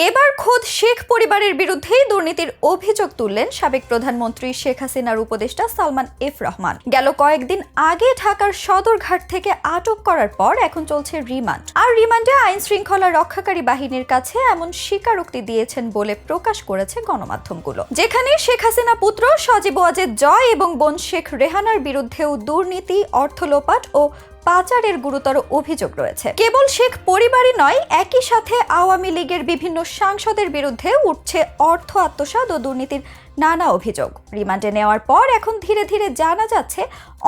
এবার খোদ শেখ পরিবারের বিরুদ্ধেই দুর্নীতির অভিযোগ তুললেন সাবেক প্রধানমন্ত্রী শেখ হাসিনার উপদেষ্টা সালমান এফ রহমান। গেল কয়েকদিন আগে ঢাকার সদরঘাট থেকে আটক করার পর এখন চলছে রিমান্ড। আর রিমান্ডে আইন শৃঙ্খলা রক্ষাকারী বাহিনীর কাছে এমন স্বীকারোক্তি দিয়েছেন বলে প্রকাশ করেছে গণমাধ্যমগুলো, যেখানে শেখ হাসিনা পুত্র সজীব ওয়াজেদ জয় এবং বোন শেখ রেহানার বিরুদ্ধেও দুর্নীতি, অর্থ লোপাট ও পাচারের গুরুতর অভিযোগ রয়েছে। কেবল শেখ পরিবারই নয়, একই সাথে আওয়ামী লীগের বিভিন্ন সাংসদের বিরুদ্ধে উঠছে অর্থ আত্মসাৎ ও দুর্নীতির নানা অভিযোগ। রিমান্ডে নেওয়ার পর এখন ধীরে ধীরে জানা যাচ্ছে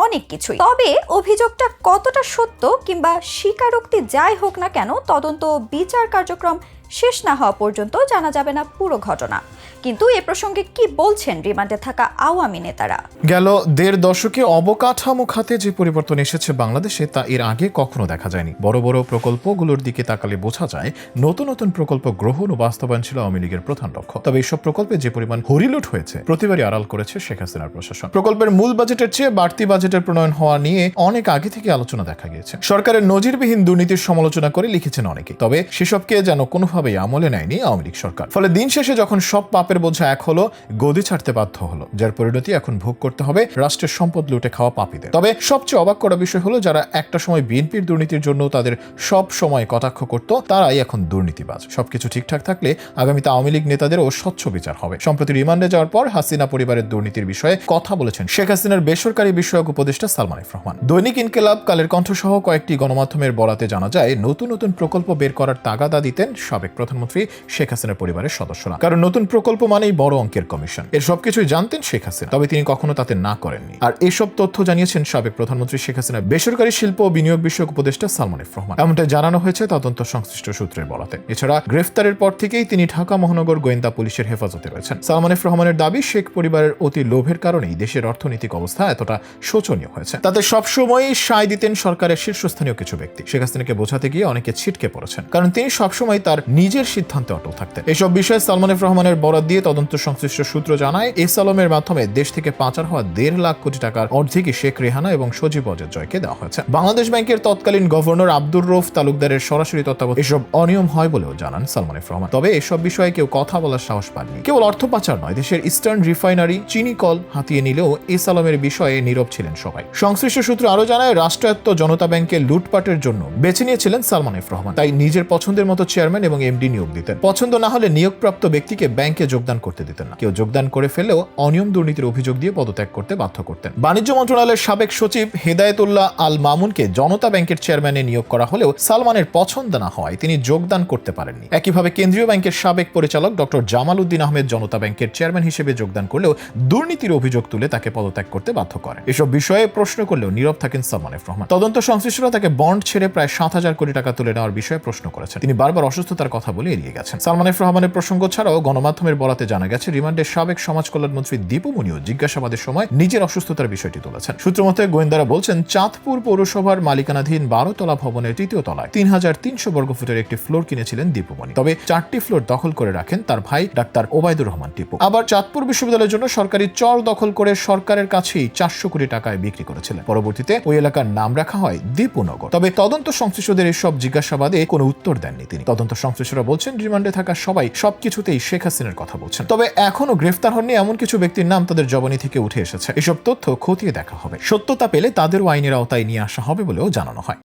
অনেক কিছুই। তবে অভিযোগটা কতটা সত্য কিংবা স্বীকারোক্তি যাই হোক না কেন, তদন্ত ও বিচার কার্যক্রম শেষ না হওয়া পর্যন্ত জানা যাবে না পুরো ঘটনা। কিন্তু এ প্রসঙ্গে কি বলছেন রিমান্ডে থাকা আওয়ামী নেতারা? গেল দেড় দশকে অবকাঠামো খাতে যে পরিবর্তন এসেছে বাংলাদেশে, তা এর আগে কখনো দেখা যায়নি। বড় বড় প্রকল্পগুলোর দিকে তাকালে বোঝা যায় নতুন নতুন প্রকল্প গ্রহণ ও বাস্তবায়ন ছিল আওয়ামী লীগের প্রধান লক্ষ্য। তবে এইসব প্রকল্পে যে পরিমাণ হরিলুট হয়েছে, প্রতিবারই আড়াল করেছে শেখ হাসিনার প্রশাসন। প্রকল্পের মূল বাজেটের চেয়ে বাড়তি বাজেটের প্রণয়ন হওয়া নিয়ে অনেক আগে থেকে আলোচনা দেখা গিয়েছে। সরকারের নজিরবিহীন দুর্নীতির সমালোচনা করে লিখেছেন অনেকে। তবে সেসবকে যেন কোনোভাবেই আমলে নেয়নি আওয়ামী লীগ সরকার। ফলে দিন শেষে যখন সব পাপের বোঝা এক হলো, গদি ছাড়তে বাধ্য হলো, যার পরিণতি এখন ভোগ করতে হবে রাষ্ট্রের সম্পদ লুটে খাওয়া পাপীদের। তবে সবচেয়ে অবাক করা বিষয় হলো, যারা একটা সময় বিএনপির দুর্নীতির জন্য তাদের সব সময় কটাক্ষ করত, তারাই এখন দুর্নীতিবাজ। সবকিছু ঠিকঠাক থাকলে আগামীতে আওয়ামী লীগ নেতাদেরও স্বচ্ছ বিচার হবে। সম্প্রতি রিমান্ডে যাওয়ার পর হাসিনা পরিবারের দুর্নীতির বিষয়ে কথা বলেছেন শেখ হাসিনার বেসরকারি বিষয়ক উপদেষ্টা সালমান এফ রহমান। দৈনিক ইনকিলাব, কালের কণ্ঠ সহ কয়েকটি গণমাধ্যমের বরাতে জানা যায়, নতুন নতুন প্রকল্প বের করার তাগাদা দিতেন সাবেক প্রধানমন্ত্রী শেখ হাসিনার পরিবারের সদস্যরা। কারণ নতুন প্রকল্প মানেই বড় অঙ্কের কমিশন। এর সবকিছুই জানতেন শেখ হাসিনা, তবে তিনি কখনো তাতে না করেননি। আর এসব তথ্য জানিয়েছেন সাবেক প্রধানমন্ত্রী শেখ হাসিনার বেসরকারি শিল্প ও বিনিয়োগ বিষয়ক উপদেষ্টা সালমান এফ রহমান। এমনটাই জানানো হয়েছে তদন্ত সংশ্লিষ্ট সূত্রের বরাতে। এছাড়া গ্রেফতারের পর থেকেই তিনি ঢাকা মহানগর গোয়েন্দা পুলিশের হেফাজতে রয়েছেন। সালমান এফ রহমানের দাবি, শেখ পরিবারের অতি লোভের কারণেই দেশের অর্থনৈতিক অবস্থা এতটা শোচনীয় হয়েছে। তাতে সবসময়ই সায় দিতেন সরকারের শীর্ষস্থানীয় কিছু ব্যক্তি। শেখ হাসিনাকে বোঝাতে গিয়ে অনেকে ছিটকে পড়েছেন, কারণ তিনি সবসময় তার নিজের সিদ্ধান্তে অটল থাকতেন। এসব বিষয়ে সালমান এফ রহমানের বরাত দিয়ে তদন্ত সংশ্লিষ্ট সূত্র জানায়, এস আলমের মাধ্যমে দেশ থেকে পাচার হওয়া 1.5 লাখ কোটি টাকার অর্ধেকই শেখ রেহানা এবং সজীব ওয়াজেদ জয়কে দেওয়া হয়েছে। বাংলাদেশ ব্যাংকের তৎকালীন গভর্নর আব্দুর রউফ তালুকদারের সরাসরি তত্ত্বাবধানে এসব অনিয়ম হয় বলেও জানান সালমান এফ রহমান। তবে এসব বিষয়ে কেউ কথা বলার সাহস পাননি। কেবল অর্থ পাচার নয়, দেশের ইস্টার্ন রিফাইনারি, চিনি কল হাতিয়ে নিলেও এস আলমের বিষয়ে নীরব ছিলেন সবাই। সংশ্লিষ্ট সূত্র আরো জানায়, রাষ্ট্রায়ত্ত জনতা ব্যাংকে লুটপাটের জন্য বেছে নিয়েছিলেন সালমান এফ রহমান। তাই নিজের পছন্দের মতো চেয়ারম্যান এবং এমডি নিয়োগ দিতেন। পছন্দ না হলে নিয়োগপ্রাপ্ত ব্যক্তিকে ব্যাংকে যোগদান করতে দিতেন না। কেউ যোগদান করে ফেললেও অনিয়ম দুর্নীতির অভিযোগ দিয়ে পদত্যাগ করতে বাধ্য করতেন। বাণিজ্য মন্ত্রণালয়ের সাবেক সচিব হেদায়েতুল্লাহ আল মামুনকে জনতা ব্যাংকের চেয়ারম্যানে নিয়োগ করা হলেও সালমানের পছন্দ না হওয়ায় তিনি যোগদান করতে পারেননি। একইভাবে কেন্দ্রীয় ব্যাংকের সাবেক পরিচালক ডক্টর জামাল উদ্দিন আহমেদ জনতা ব্যাংকের চেয়ারম্যান হিসেবে যোগদান করলেও দুর্নীতির অভিযোগ তুলে তাকে পদত্যাগ করতে বাধ্য করেন। এসব বিষয়ে প্রশ্ন করলেও নীরব থাকেন সালমান এফ রহমান। তদন্ত সংশ্লিষ্টরা তাকে বন্ড ছেড়ে প্রায় 7,000 কোটি টাকা তুলে নেওয়ার বিষয়ে প্রশ্ন করেছেন। তিনি বারবার অসুস্থতার কথা বলে এড়িয়ে গেছেন। সালমান এফ রহমানের প্রসঙ্গ ছাড়াও গণমাধ্যমের বরাতে জানা গেছে, রিমান্ডে সাবেক সমাজ কল্যাণ মন্ত্রী দীপু মনিও জিজ্ঞাসাবাদের সময় নিজের অসুস্থতার বিষয়টি তুলেছেন। সূত্রমতে গোয়েন্দারা বলছেন, চাঁদপুর পৌরসভার মালিকানাধীন 12 তলা ভবনের 3য় তলায় 3,300 বর্গফুটের একটি ফ্লোর কিনেছিলেন দীপু মনি। তবে 4টি ফ্লোর দখল করে রাখেন তার ভাই ডাক্তার ওবায়দুর রহমান টিপু। আবার চাঁদপুর বিশ্ববিদ্যালয়ের জন্য সরকারি চর দখল করে সরকারের কাছেই 400 কোটি টাকায় বিক্রি করেছিলেন। পরবর্তীতে ওই এলাকার নাম রাখা হয় দীপুনগর। তবে তদন্ত সংশ্লিষ্টদের এসব জিজ্ঞাসাবাদে কোনো উত্তর দেননি তিনি। তদন্ত সংশ্লিষ্টরা বলছেন, রিমান্ডে থাকা সবাই সবকিছুতেই শেখ হাসিনার কথা বলছেন। তবে এখনো গ্রেফতার হননি এমন কিছু ব্যক্তির নাম তাদের জবানি থেকে উঠে এসেছে। এসব তথ্য খতিয়ে দেখা হবে। সত্যতা পেলে তাদেরও আইনের আওতায় নিয়ে আসা হবে বলেও জানানো হয়।